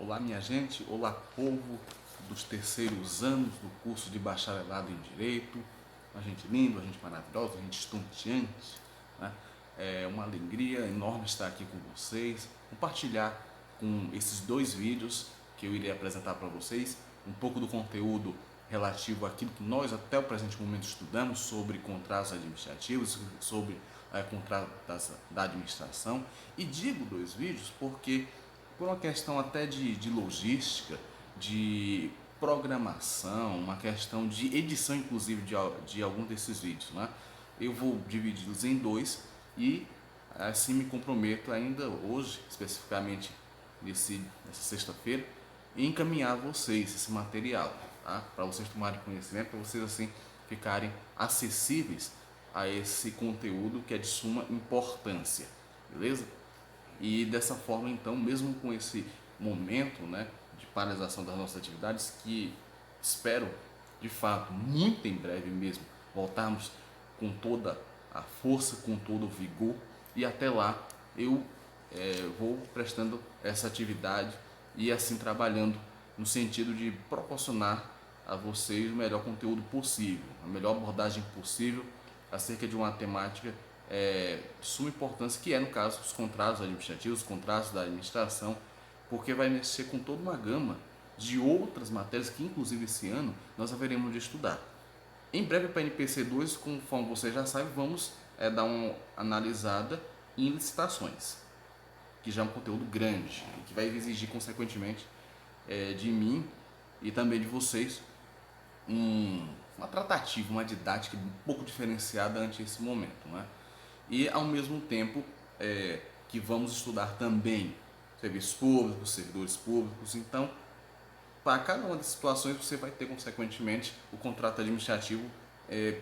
Olá, minha gente, olá, povo dos terceiros anos do curso de bacharelado em Direito, a gente lindo, a gente maravilhosa, a gente estonteante, né? É uma alegria enorme estar aqui com vocês, compartilhar com esses dois vídeos que eu irei apresentar para vocês um pouco do conteúdo relativo àquilo que nós até o presente momento estudamos sobre contratos administrativos, sobre contratos da administração. E digo dois vídeos porque por uma questão até de logística, de programação, uma questão de edição inclusive de algum desses vídeos, né? Eu vou dividi-los em dois e assim me comprometo ainda hoje, especificamente nessa sexta-feira, em encaminhar a vocês esse material, tá? Para vocês tomarem conhecimento, para vocês assim ficarem acessíveis a esse conteúdo que é de suma importância, beleza? E dessa forma, então, mesmo com esse momento, né, de paralisação das nossas atividades, que espero, de fato, muito em breve mesmo, voltarmos com toda a força, com todo o vigor, e até lá eu vou prestando essa atividade e assim trabalhando no sentido de proporcionar a vocês o melhor conteúdo possível, a melhor abordagem possível acerca de uma temática de suma importância, que é, no caso, os contratos administrativos, os contratos da administração, porque vai mexer com toda uma gama de outras matérias que, inclusive, esse ano nós haveremos de estudar. Em breve, para a NPC 2, conforme você já sabe, vamos dar uma analisada em licitações, que já é um conteúdo grande e que vai exigir, consequentemente, de mim e também de vocês uma tratativa, uma didática um pouco diferenciada ante esse momento, né? E ao mesmo tempo que vamos estudar também serviços públicos, servidores públicos. Então, para cada uma dessas situações você vai ter consequentemente o contrato administrativo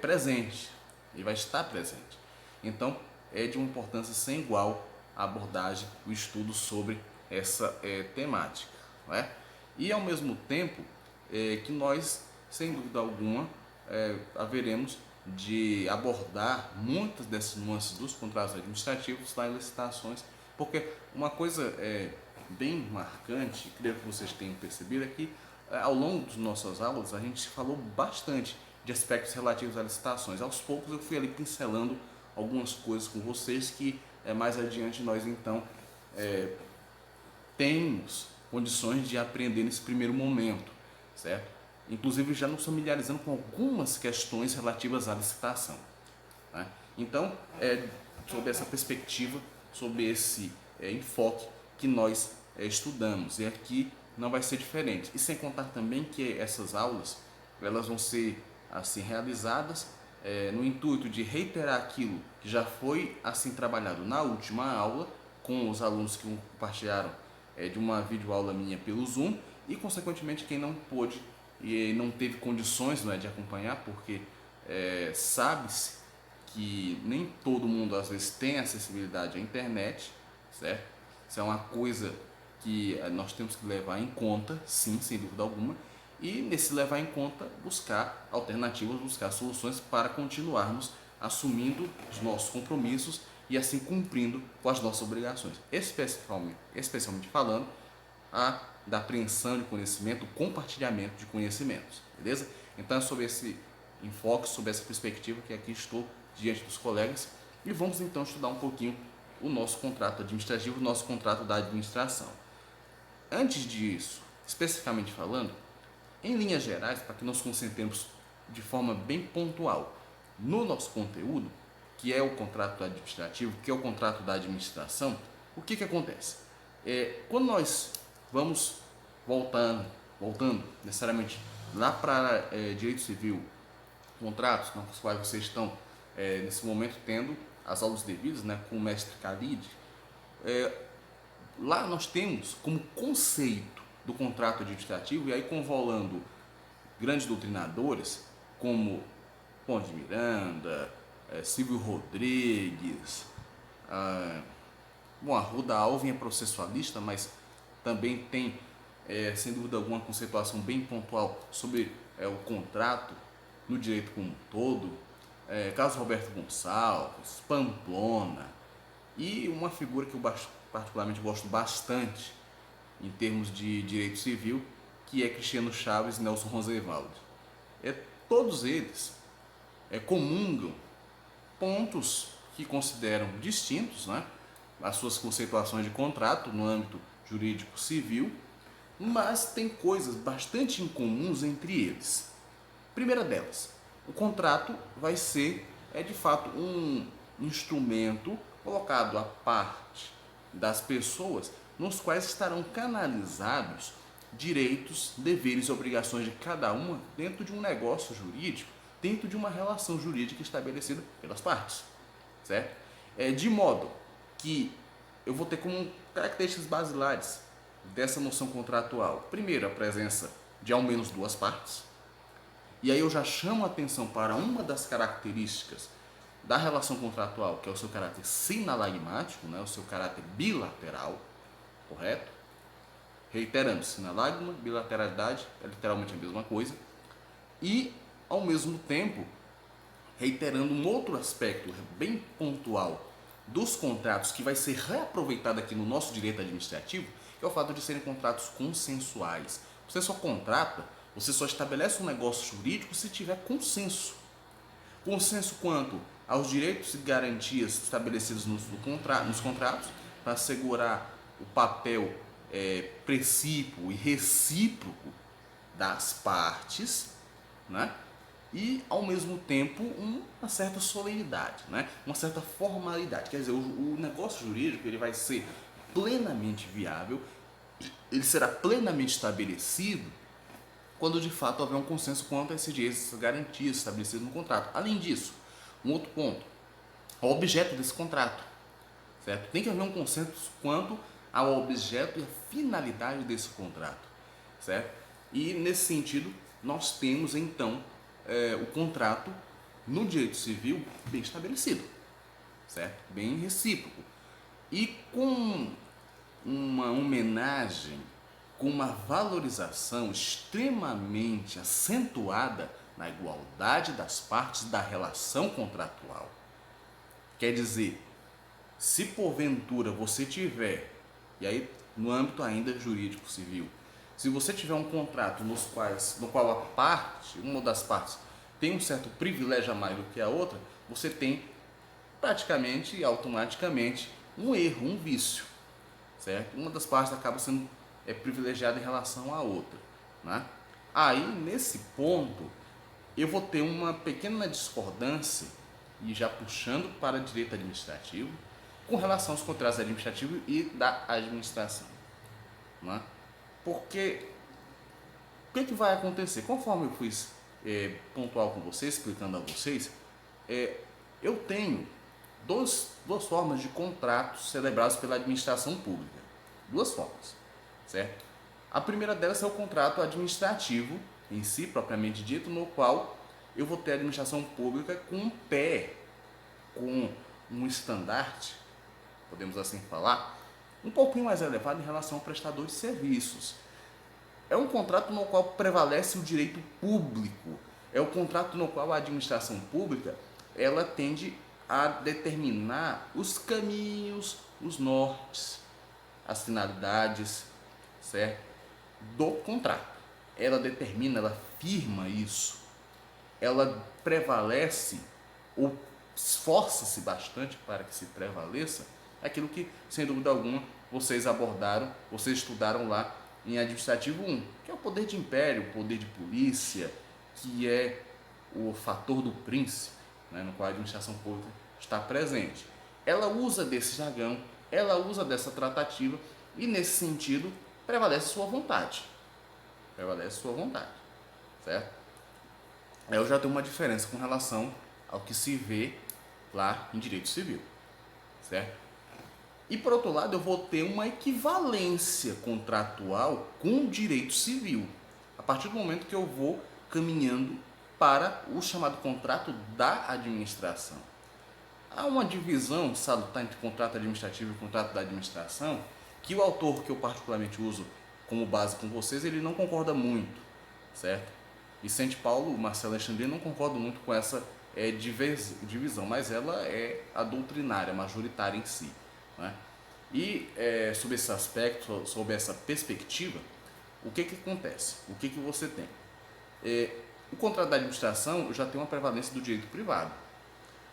presente e vai estar presente. Então, é de uma importância sem igual a abordagem, o estudo sobre essa temática, não é? E ao mesmo tempo que nós, sem dúvida alguma, haveremos de abordar muitas dessas nuances dos contratos administrativos lá em licitações, porque uma coisa bem marcante, creio que vocês tenham percebido, é que ao longo das nossas aulas a gente falou bastante de aspectos relativos a licitações. Aos poucos eu fui ali pincelando algumas coisas com vocês que mais adiante nós então temos condições de aprender nesse primeiro momento, certo? Inclusive já nos familiarizando com algumas questões relativas à licitação, né? Então, sob essa perspectiva, sob esse enfoque que nós estudamos, e aqui não vai ser diferente. E sem contar também que essas aulas elas vão ser assim realizadas no intuito de reiterar aquilo que já foi assim trabalhado na última aula com os alunos que compartilharam de uma videoaula minha pelo Zoom e consequentemente quem não pôde e não teve condições, não é, de acompanhar, porque sabe-se que nem todo mundo às vezes tem acessibilidade à internet, certo? Isso é uma coisa que nós temos que levar em conta, sim, sem dúvida alguma, e nesse levar em conta buscar alternativas, buscar soluções para continuarmos assumindo os nossos compromissos e assim cumprindo com as nossas obrigações, especialmente falando da apreensão de conhecimento, o compartilhamento de conhecimentos, beleza? Então é sobre esse enfoque, sobre essa perspectiva que aqui estou diante dos colegas e vamos então estudar um pouquinho o nosso contrato administrativo, o nosso contrato da administração. Antes disso, especificamente falando, em linhas gerais, para que nos concentremos de forma bem pontual no nosso conteúdo, que é o contrato administrativo, que é o contrato da administração, o que acontece? Quando nós vamos voltando necessariamente lá para direito civil, contratos nos quais vocês estão nesse momento tendo as aulas devidas, né, com o mestre Khalid, lá nós temos como conceito do contrato administrativo, e aí convolando grandes doutrinadores como Ponte de Miranda, Silvio Rodrigues, bom, Arruda Alvim é processualista, mas também tem, sem dúvida alguma, conceituação bem pontual sobre o contrato no direito como um todo, Carlos Roberto Gonçalves, Pamplona, e uma figura que eu particularmente gosto bastante, em termos de direito civil, que é Cristiano Chaves e Nelson Roosevelt. Todos eles comungam pontos que consideram distintos, né, as suas conceituações de contrato no âmbito jurídico civil, mas tem coisas bastante incomuns entre eles. Primeira delas, o contrato vai ser, de fato, um instrumento colocado à parte das pessoas, nos quais estarão canalizados direitos, deveres e obrigações de cada uma dentro de um negócio jurídico, dentro de uma relação jurídica estabelecida pelas partes, certo? De modo que eu vou ter como características basilares dessa noção contratual, primeiro, a presença de ao menos duas partes, e aí eu já chamo a atenção para uma das características da relação contratual, que é o seu caráter sinalagmático, né, o seu caráter bilateral, correto? Reiterando, sinalagma, bilateralidade é literalmente a mesma coisa. E, ao mesmo tempo, reiterando um outro aspecto bem pontual dos contratos que vai ser reaproveitado aqui no nosso direito administrativo, que é o fato de serem contratos consensuais. Você só contrata, você só estabelece um negócio jurídico se tiver consenso. Consenso quanto aos direitos e garantias estabelecidos nos contratos, para assegurar o papel precípuo e recíproco das partes, né? E, ao mesmo tempo, uma certa solenidade, né? Uma certa formalidade. Quer dizer, o negócio jurídico ele vai ser plenamente viável, ele será plenamente estabelecido quando de fato houver um consenso quanto a esses direitos, essas garantias estabelecidas no contrato. Além disso, um outro ponto, o objeto desse contrato, certo? Tem que haver um consenso quanto ao objeto e à finalidade desse contrato, certo? E nesse sentido, nós temos então o contrato no direito civil bem estabelecido, certo? Bem recíproco. E com uma homenagem, com uma valorização extremamente acentuada na igualdade das partes da relação contratual. Quer dizer, se porventura você tiver, e aí no âmbito ainda jurídico civil, se você tiver um contrato no qual a parte, uma das partes, tem um certo privilégio a mais do que a outra, você tem praticamente e automaticamente um erro, um vício, certo? Uma das partes acaba sendo privilegiada em relação à outra, né? Aí, nesse ponto, eu vou ter uma pequena discordância, e já puxando para direito administrativo, com relação aos contratos administrativos e da administração, né? Porque o que vai acontecer? Conforme eu fui pontual com vocês, explicando a vocês, eu tenho duas formas de contratos celebrados pela administração pública. Duas formas, certo? A primeira delas é o contrato administrativo em si, propriamente dito, no qual eu vou ter a administração pública com um pé, com um estandarte, podemos assim falar, um pouquinho mais elevado em relação ao prestador de serviços. É um contrato no qual prevalece o direito público. É o contrato no qual a administração pública ela tende a determinar os caminhos, os nortes, as finalidades, certo? Do contrato. Ela determina, ela firma isso. Ela prevalece ou esforça-se bastante para que se prevaleça aquilo que, sem dúvida alguma, vocês abordaram, vocês estudaram lá em Administrativo 1, que é o poder de império, o poder de polícia, que é o fator do príncipe, né, no qual a administração pública está presente. Ela usa desse jargão, ela usa dessa tratativa e, nesse sentido, prevalece sua vontade. Prevalece sua vontade, certo? Eu já tenho uma diferença com relação ao que se vê lá em direito civil, certo? E, por outro lado, eu vou ter uma equivalência contratual com o direito civil, a partir do momento que eu vou caminhando para o chamado contrato da administração. Há uma divisão salutar entre contrato administrativo e contrato da administração, que o autor que eu particularmente uso como base com vocês, ele não concorda muito, certo? Vicente Paulo, Marcelo Alexandre não concordam muito com essa divisão, mas ela é a doutrinária, majoritária em si, né? E sobre esse aspecto, sobre essa perspectiva, o que acontece? O que você tem? O contrato da administração já tem uma prevalência do direito privado.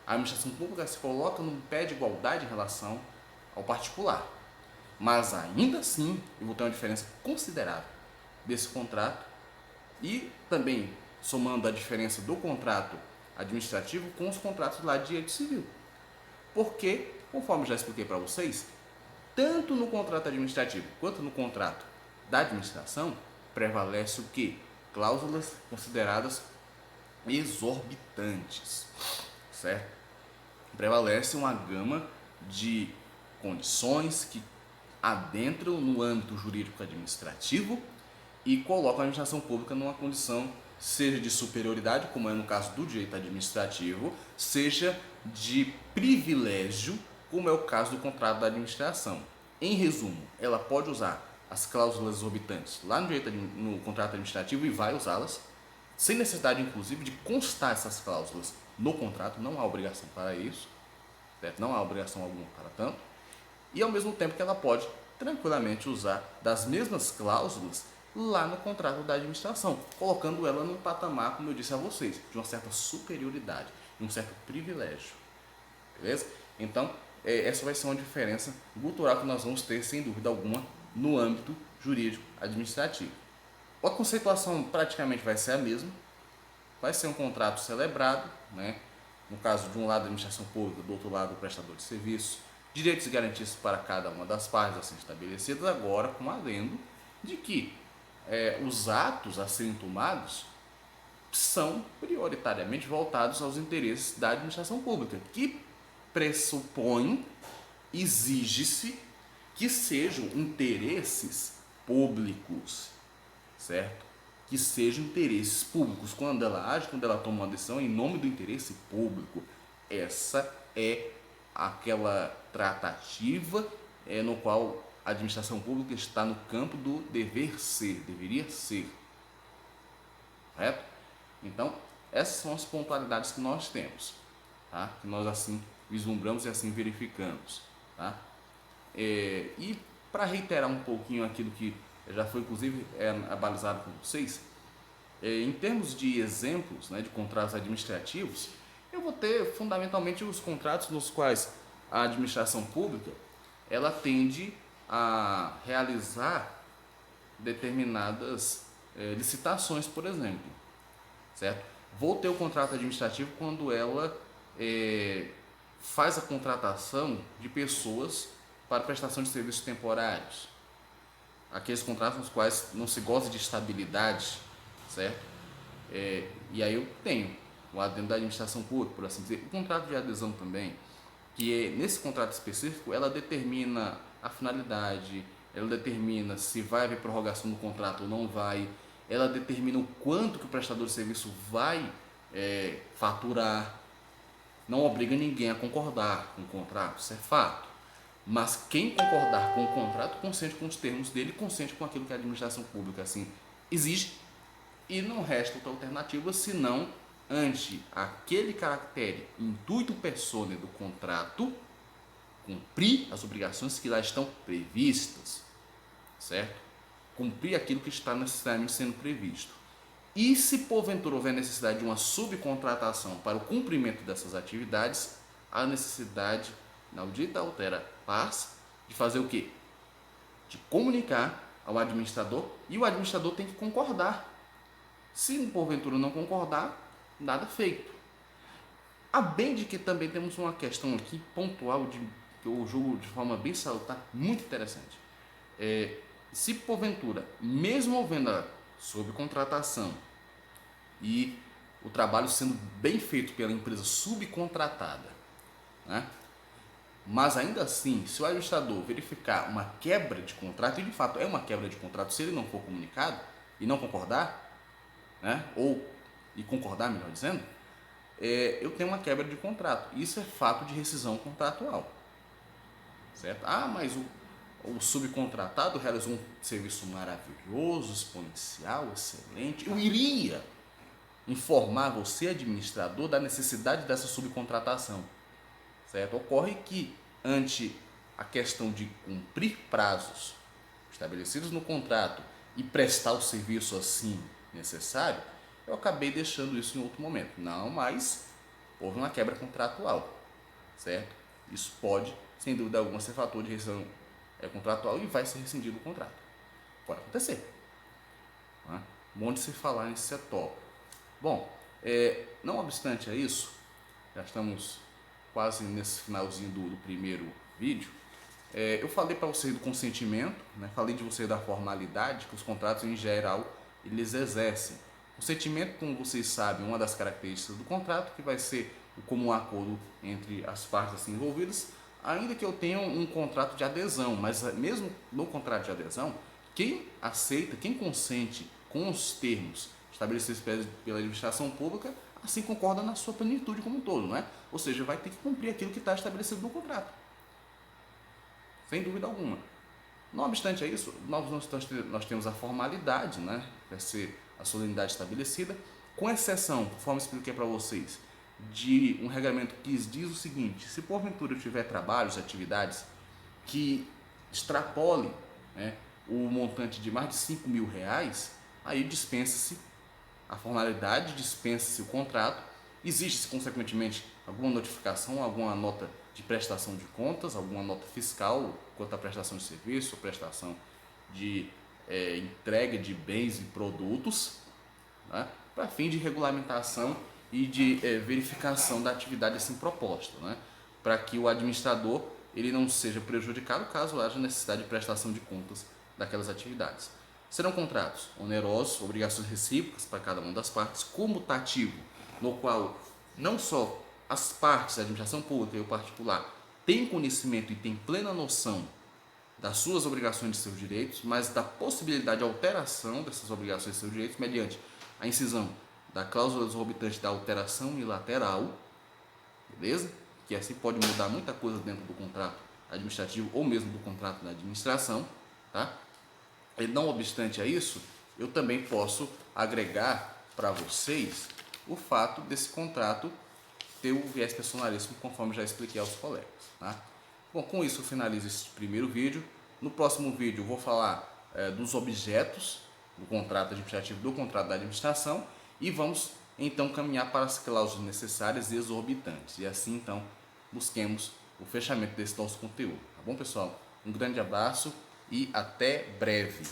A administração pública se coloca num pé de igualdade em relação ao particular. Mas ainda assim, eu vou ter uma diferença considerável desse contrato e também somando a diferença do contrato administrativo com os contratos lá de direito civil. Porque, conforme já expliquei para vocês, tanto no contrato administrativo quanto no contrato da administração, prevalece o que? Cláusulas consideradas exorbitantes, certo? Prevalece uma gama de condições que adentram no âmbito jurídico administrativo e colocam a administração pública numa condição, seja de superioridade, como é no caso do direito administrativo, seja de privilégio, como é o caso do contrato da administração. Em resumo, ela pode usar as cláusulas exorbitantes lá no contrato administrativo e vai usá-las, sem necessidade, inclusive, de constar essas cláusulas no contrato, não há obrigação para isso, certo? Não há obrigação alguma para tanto, e ao mesmo tempo que ela pode tranquilamente usar das mesmas cláusulas lá no contrato da administração, colocando ela num patamar, como eu disse a vocês, de uma certa superioridade, de um certo privilégio, beleza? Então, essa vai ser uma diferença cultural que nós vamos ter, sem dúvida alguma, no âmbito jurídico administrativo. A conceituação praticamente vai ser a mesma, vai ser um contrato celebrado, né? No caso de um lado a administração pública, do outro lado o prestador de serviço, direitos e garantias para cada uma das partes assim estabelecidas, agora com adendo de que os atos a serem tomados são prioritariamente voltados aos interesses da administração pública, que pressupõe, exige-se que sejam interesses públicos, certo? Que sejam interesses públicos. Quando ela age, quando ela toma uma decisão em nome do interesse público, essa é aquela tratativa no qual a administração pública está no campo do dever ser, deveria ser, correto? Então, essas são as pontualidades que nós temos, tá? Que nós assim vislumbramos e assim verificamos, tá? E para reiterar um pouquinho aquilo que já foi inclusive abalizado com vocês, em termos de exemplos, né, de contratos administrativos, eu vou ter fundamentalmente os contratos nos quais a administração pública ela tende a realizar determinadas licitações, por exemplo, certo? Vou ter o contrato administrativo quando ela faz a contratação de pessoas para prestação de serviços temporários, aqueles contratos nos quais não se goza de estabilidade, certo? E aí eu tenho o adendo da administração pública, por assim dizer, o contrato de adesão também, que nesse contrato específico ela determina a finalidade, ela determina se vai haver prorrogação do contrato ou não vai, ela determina o quanto que o prestador de serviço vai faturar, não obriga ninguém a concordar com o contrato, isso é fato. Mas quem concordar com o contrato consente com os termos dele, consente com aquilo que a administração pública assim exige, e não resta outra alternativa senão, ante aquele caractere intuito persone do contrato, cumprir as obrigações que lá estão previstas, certo? Cumprir aquilo que está necessariamente sendo previsto. E se porventura houver necessidade de uma subcontratação para o cumprimento dessas atividades, a necessidade, inaudita altera pars, de fazer o quê? De comunicar ao administrador, e o administrador tem que concordar. Se porventura não concordar, nada feito. A bem de que também temos uma questão aqui pontual que eu julgo de forma bem salutar, muito interessante. Se porventura, mesmo havendo a subcontratação e o trabalho sendo bem feito pela empresa subcontratada, né? Mas ainda assim, se o administrador verificar uma quebra de contrato, e de fato é uma quebra de contrato se ele não for comunicado e não concordar, né? E concordar, melhor dizendo, eu tenho uma quebra de contrato. Isso é fato de rescisão contratual, certo? Mas o subcontratado realizou um serviço maravilhoso, exponencial, excelente. Eu iria informar você, administrador, da necessidade dessa subcontratação, certo? Ocorre que, ante a questão de cumprir prazos estabelecidos no contrato e prestar o serviço assim necessário, eu acabei deixando isso em outro momento. Não, mas houve uma quebra contratual, certo? Isso pode, sem dúvida alguma, ser fator de rescisão contratual e vai ser rescindido o contrato. Pode acontecer. Né? Bom de se falar nesse setor. Bom, não obstante a isso, já estamos quase nesse finalzinho do primeiro vídeo. Eu falei para vocês do consentimento, né? Falei de vocês da formalidade que os contratos em geral eles exercem. Consentimento, como vocês sabem, uma das características do contrato que vai ser o comum acordo entre as partes assim envolvidas, ainda que eu tenha um contrato de adesão, mas mesmo no contrato de adesão, quem aceita, quem consente com os termos estabelecidos pela administração pública, assim concorda na sua plenitude como um todo, não é? Ou seja, vai ter que cumprir aquilo que está estabelecido no contrato, sem dúvida alguma. Não obstante a isso, nós temos a formalidade, né? Vai ser a solenidade estabelecida, com exceção, conforme expliquei para vocês, de um regulamento que diz o seguinte: se porventura eu tiver trabalhos, atividades que extrapolem, né, o montante de mais de 5 mil reais, aí dispensa-se a formalidade, dispensa-se o contrato, existe-se consequentemente alguma notificação, alguma nota de prestação de contas, alguma nota fiscal quanto à prestação de serviço, prestação de entrega de bens e produtos, né, para fim de regulamentação e de verificação da atividade assim proposta, né, para que o administrador ele não seja prejudicado caso haja necessidade de prestação de contas daquelas atividades. Serão contratos onerosos, obrigações recíprocas para cada uma das partes, comutativo, no qual não só as partes, a administração pública e o particular, têm conhecimento e têm plena noção das suas obrigações e de seus direitos, mas da possibilidade de alteração dessas obrigações e seus direitos mediante a incisão da cláusula exorbitante da alteração unilateral, beleza? Que assim pode mudar muita coisa dentro do contrato administrativo ou mesmo do contrato da administração, tá? E não obstante a isso, eu também posso agregar para vocês o fato desse contrato ter o viés personalíssimo, conforme já expliquei aos colegas, tá? Bom, com isso eu finalizo esse primeiro vídeo. No próximo vídeo eu vou falar dos objetos do contrato administrativo, do contrato da administração, e vamos então caminhar para as cláusulas necessárias e exorbitantes. E assim então busquemos o fechamento desse nosso conteúdo. Tá bom, pessoal? Um grande abraço e até breve.